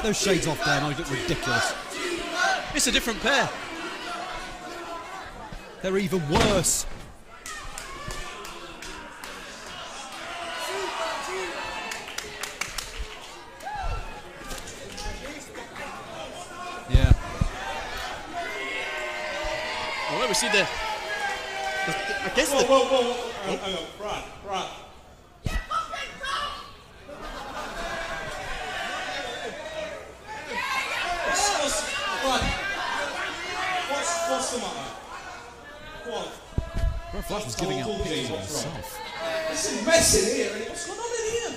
those shades off there, and they look ridiculous. It's a different pair. They're even worse. Yeah. Well, we see the I guess Whoa. Hang on. Brad. What's the matter? Go on. Brad Flash was giving out pictures of himself. This is messy here. What's going on in here?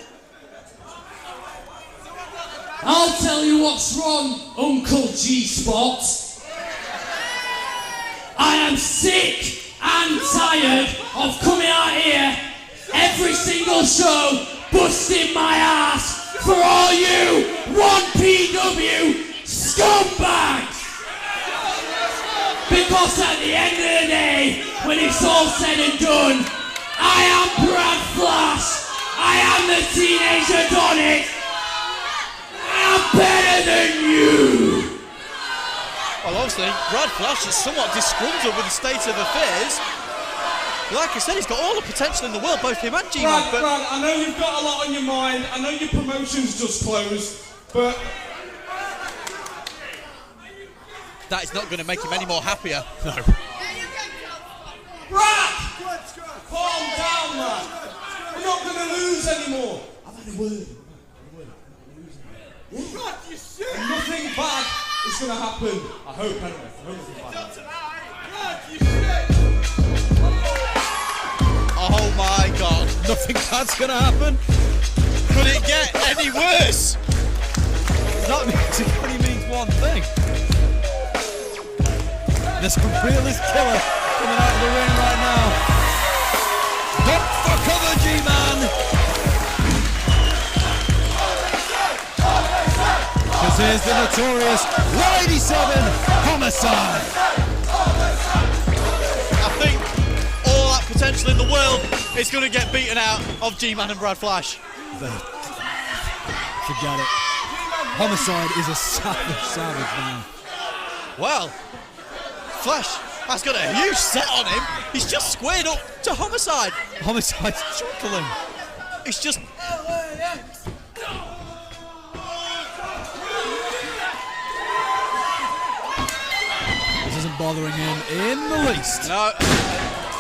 I'll tell you what's wrong, Uncle G-Spot. I am sick and tired of coming out here every single show busting my ass for all you 1PW scumbags. Because at the end of the day, when it's all said and done, I am Brad Flash. I am the Teenage Adonis. I'm better than you. Well, obviously, Brad Flash is somewhat disgruntled with the state of affairs. Like I said, he's got all the potential in the world, both him and G-Man. Brad, I know you've got a lot on your mind. I know your promotion's just closed, but that is not going to make him any more happier. No. Brad! Calm down, man. We're not going to lose anymore. I've had a word. Yeah. God, you shit. Nothing bad is going to happen. I hope, anyway. I hope nothing bad happens. God, you shit. Oh my God. Nothing bad's going to happen. Could it get any worse? That only means one thing. There's a realist killer coming out of the ring right now. Duck for cover, G-Man. Because here's the notorious 187 Homicide. I think all that potential in the world is going to get beaten out of G-Man and Brad Flash. Forget it. Homicide is a savage man. Well, Flash has got a huge set on him. He's just squared up to Homicide. Homicide's chuckling. It's just... This isn't bothering him in the least. No,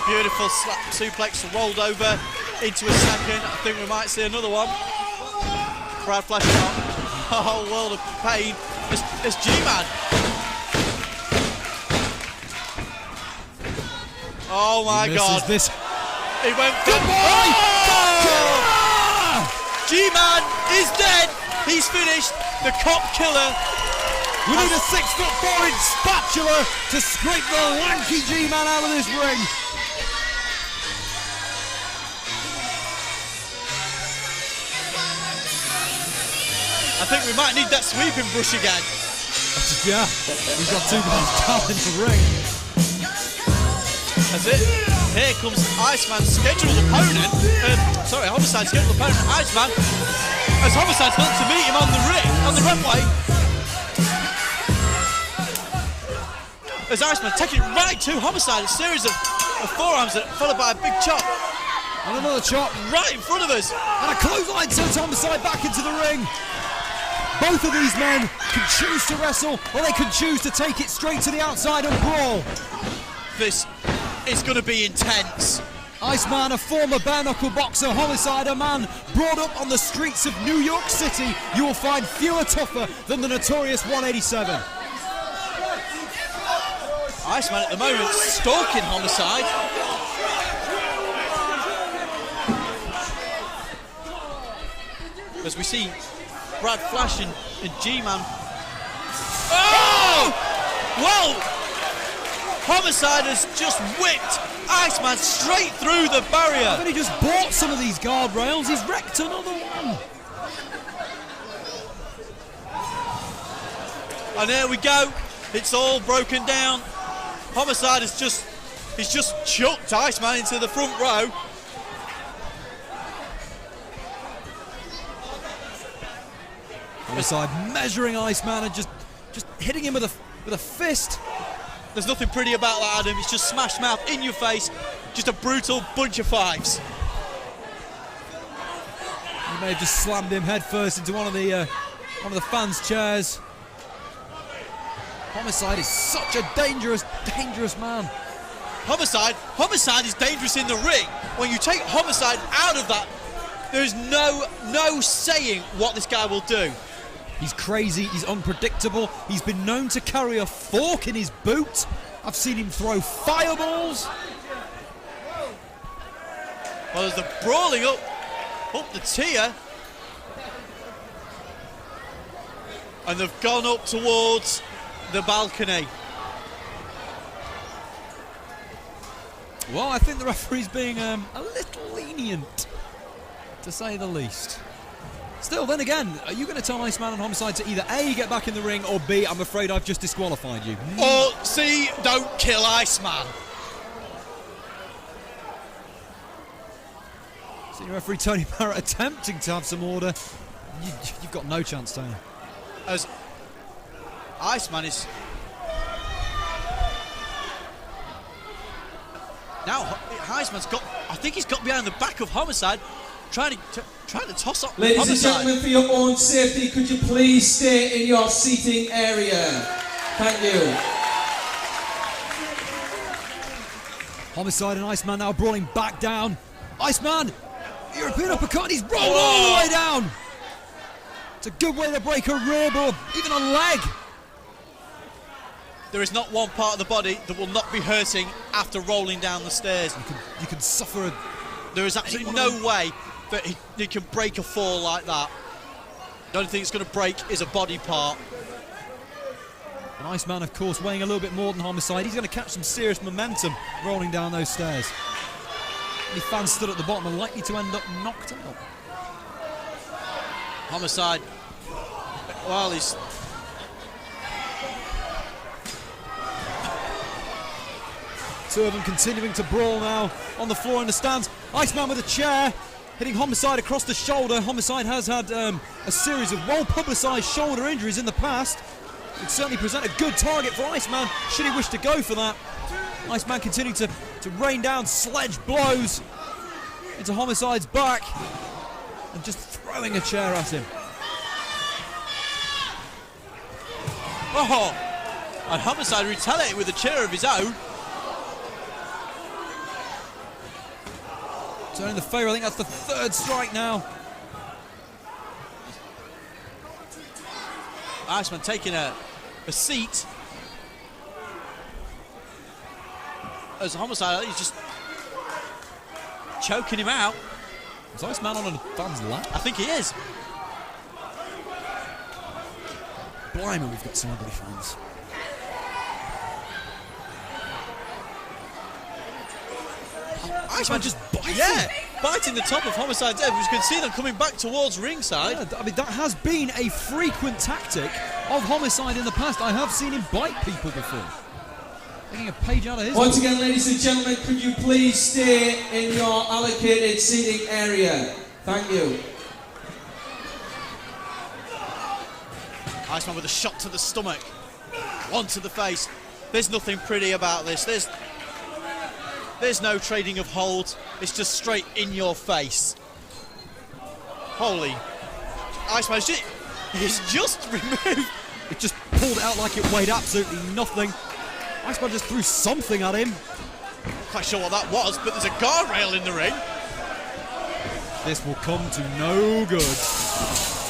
beautiful slap suplex rolled over into a second. I think we might see another one. Brad Flash on. A whole world of pain. It's G-Man. Oh my God. This. He went for G-Man is dead. He's finished. The cop killer. We need a 6'4" spatula to scrape the lanky G-Man out of this ring. I think we might need that sweeping brush again. Yeah, we've got two guys down in the ring. That's it. Here comes Iceman's scheduled opponent. Homicide's scheduled opponent, Iceman. As Homicide's going to meet him on the ring, on the runway. As Iceman taking it right to Homicide, a series of forearms followed by a big chop. And another chop right in front of us. And a clothesline sends Homicide back into the ring. Both of these men can choose to wrestle, or they can choose to take it straight to the outside and brawl. This is going to be intense. Iceman, a former bare-knuckle boxer, Homicide, a man brought up on the streets of New York City. You will find fewer tougher than the notorious 187. Iceman at the moment stalking Homicide. As we see Brad Flash and G-Man. Oh! Well, Homicide has just whipped Iceman straight through the barrier. I think he just bought some of these guardrails. He's wrecked another one. And there we go. It's all broken down. Homicide has just chucked Iceman into the front row. Homicide measuring Iceman and just hitting him with a fist. There's nothing pretty about that, Adam. It's just smash mouth in your face. Just a brutal bunch of fives. He may have just slammed him headfirst into one of the fans' chairs. Homicide is such a dangerous man. Homicide is dangerous in the ring. When you take Homicide out of that, there's no saying what this guy will do. He's crazy, he's unpredictable, he's been known to carry a fork in his boot. I've seen him throw fireballs. Well, there's the brawling up the tier. And they've gone up towards the balcony. Well, I think the referee's being a little lenient, to say the least. Still, then again, are you going to tell Iceman and Homicide to either A, get back in the ring, or B, I'm afraid I've just disqualified you? Or C, don't kill Iceman. Senior referee Tony Barrett attempting to have some order. You've got no chance, Tony. As Iceman is... Now, Iceman's got... I think he's got behind the back of Homicide, trying to toss up Ladies Homicide. and gentlemen, for your own safety, could you please stay in your seating area? Thank you. Homicide and Iceman now brawling back down. Iceman, European uppercut, and he's rolled all the way down. It's a good way to break a rib or even a leg. There is not one part of the body that will not be hurting after rolling down the stairs. You can suffer a... There is absolutely no way that he can break a fall like that. The only thing that's going to break is a body part. And Iceman, of course, weighing a little bit more than Homicide. He's going to catch some serious momentum rolling down those stairs. Any fans stood at the bottom are likely to end up knocked out. Homicide, well, he's... Two of them continuing to brawl now on the floor in the stands. Iceman with a chair, hitting Homicide across the shoulder. Homicide has had a series of well-publicised shoulder injuries in the past. Would certainly present a good target for Iceman, should he wish to go for that. Iceman continuing to rain down sledge blows into Homicide's back and just throwing a chair at him. Oh! And Homicide retaliated with a chair of his own. Turning the favour, I think that's the third strike now. Iceman taking a seat. As Homicide, he's just choking him out. Is Iceman on a fan's lap? I think he is. Blimey, we've got some ugly fans. Iceman just biting. Yeah, biting the top of Homicide's head. You can see them coming back towards ringside. Yeah, I mean, that has been a frequent tactic of Homicide in the past. I have seen him bite people before. Taking a page out of his... Once again, ladies and gentlemen, could you please stay in your allocated seating area? Thank you. Iceman with a shot to the stomach. One to the face. There's nothing pretty about this. There's no trading of holds. It's just straight in your face. Holy. Iceman, he's just removed. It just pulled it out like it weighed absolutely nothing. Iceman just threw something at him. Not quite sure what that was, but there's a guardrail in the ring. This will come to no good.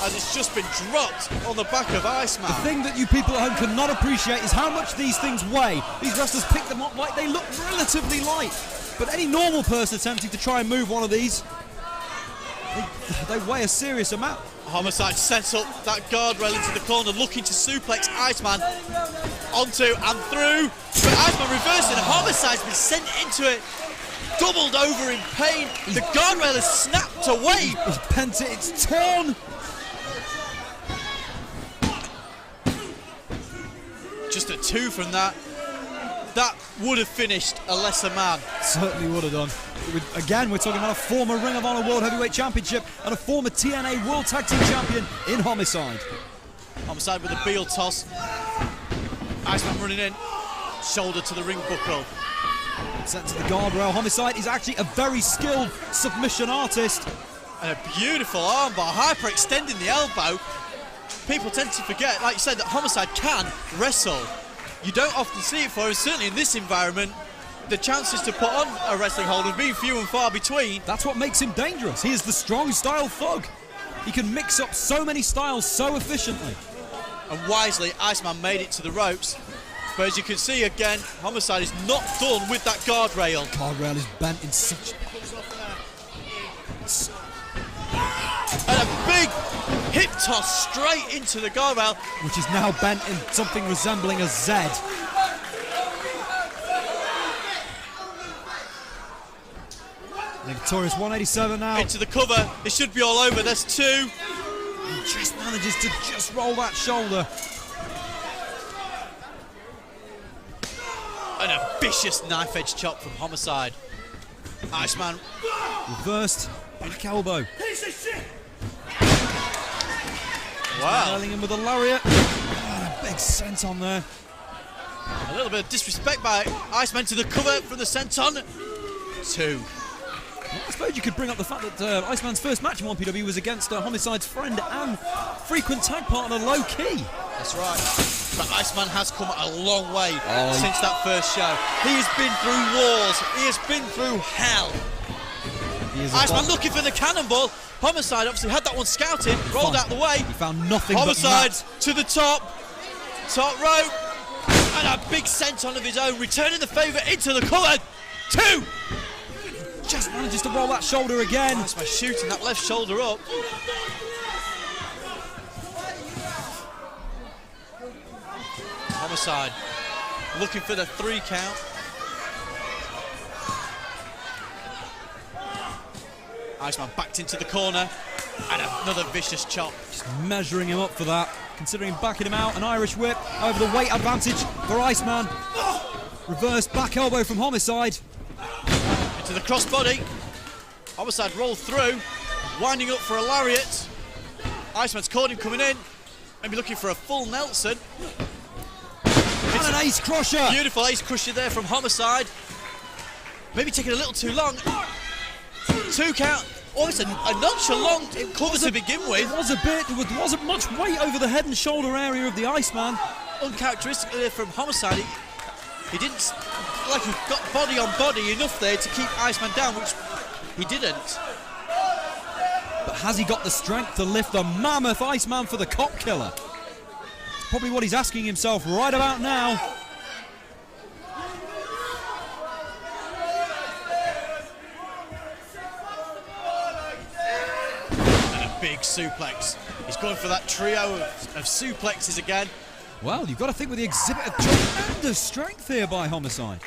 As it's just been dropped on the back of Iceman. The thing that you people at home cannot appreciate is how much these things weigh. These wrestlers pick them up like they look relatively light. But any normal person attempting to try and move one of these, they weigh a serious amount. Homicide sets up that guardrail into the corner, looking to suplex Iceman onto and through. But Iceman reversing, and Homicide's been sent into it, doubled over in pain. The guardrail has snapped away. He's bent it, it's torn. Just a 2 from that. That would have finished a lesser man. Certainly would have done. Again, we're talking about a former Ring of Honor World Heavyweight Championship and a former TNA World Tag Team Champion in Homicide. Homicide with a Beal toss. Iceman running in. Shoulder to the ring buckle. Set to the guardrail. Homicide is actually a very skilled submission artist. And a beautiful armbar, hyperextending the elbow. People tend to forget, like you said, that Homicide can wrestle. You don't often see it for him, certainly in this environment. The chances to put on a wrestling hold have been few and far between. That's what makes him dangerous. He is the strong style thug. He can mix up so many styles so efficiently. And wisely, Iceman made it to the ropes. But as you can see again, Homicide is not done with that guardrail. Guardrail is bent in such... And a big hip toss straight into the guardrail. Which is now bent in something resembling a Z. The victorious 187 now. Into the cover. It should be all over. There's two. He just manages to just roll that shoulder. And a vicious knife edge chop from Homicide. Iceman. Reversed back elbow. Wow. Nailing him with a lariat. Oh, a big senton there. A little bit of disrespect by Iceman to the cover from the senton. Two. Well, I suppose you could bring up the fact that Iceman's first match in 1PW was against Homicide's friend and frequent tag partner Low Key. That's right. But Iceman has come a long way since that first show. He has been through wars. He has been through hell. Iceman looking for the cannonball. Homicide obviously had that one scouted, rolled out the way. He found nothing Homicide but to the top rope. And a big senton of his own, returning the favour into the cover. Two. Just manages to roll that shoulder again. Iceman shooting that left shoulder up. Homicide looking for the 3 count. Iceman backed into the corner and another vicious chop. Just measuring him up for that, considering backing him out. An Irish whip over the weight advantage for Iceman. Reverse back elbow from Homicide. Into the crossbody. Homicide rolled through, winding up for a lariat. Iceman's caught him coming in. Maybe looking for a full Nelson. And an ace crusher. Beautiful ace crusher there from Homicide. Maybe taking a little too long. 2 count. Almost a nonchalant cover to begin with. It was a bit. There wasn't much weight over the head and shoulder area of the Iceman. Uncharacteristically there from Homicide. He didn't, like he got body on body enough there to keep Iceman down, which he didn't. But has he got the strength to lift the mammoth Iceman for the cop killer? Probably what he's asking himself right about now. And a big suplex. He's going for that trio of suplexes again. Well, you've got to think with the exhibit of tremendous strength here by Homicide.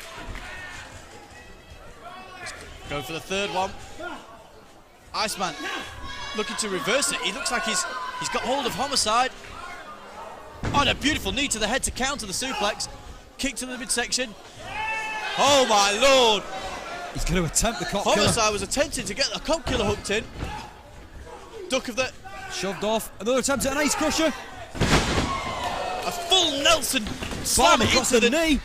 Going for the 3rd one. Iceman looking to reverse it. He looks like he's got hold of Homicide. Oh, and a beautiful knee to the head to counter the suplex. Kick to the midsection. Oh my lord! He's going to attempt the cop killer. Homicide was attempting to get the cop killer hooked in. Duck of the... Shoved off. Another attempt at an ace crusher. A full Nelson slam across into the knee.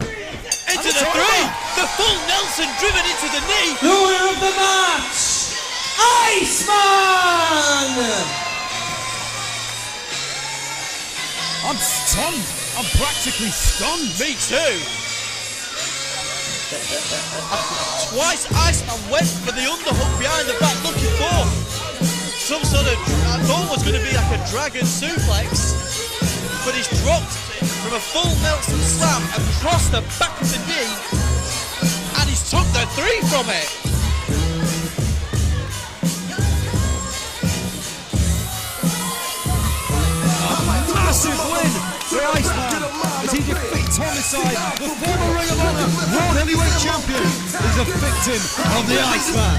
Into the 3! The full Nelson driven into the knee! The winner of the match, Iceman! I'm stunned. I'm practically stunned. Me too. Twice Iceman went for the underhook behind the back looking for some sort of, I thought it was going to be like a dragon suplex. But he's dropped from a full Nelson slam across the back of the knee, and he's took the 3 from it. Massive win for Iceman as he defeats Homicide. The former Ring of Honor World Heavyweight Champion is a victim of the Iceman.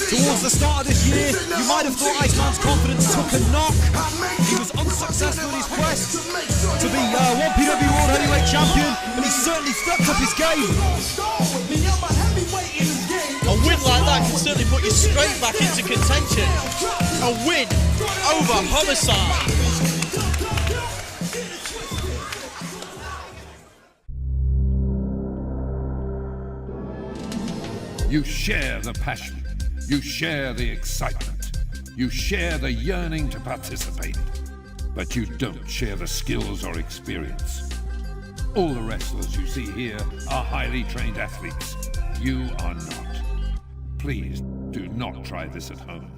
Towards the start of this year, you might have thought Iceman's confidence took a knock. He was unsuccessful in his quest to be 1PW World Heavyweight Champion, but he certainly stepped up his game. A win like that that can certainly put you straight back into contention. A win over Homicide. You share the passion, you share the excitement, you share the yearning to participate, but you don't share the skills or experience. All the wrestlers you see here are highly trained athletes. You are not. Please do not try this at home.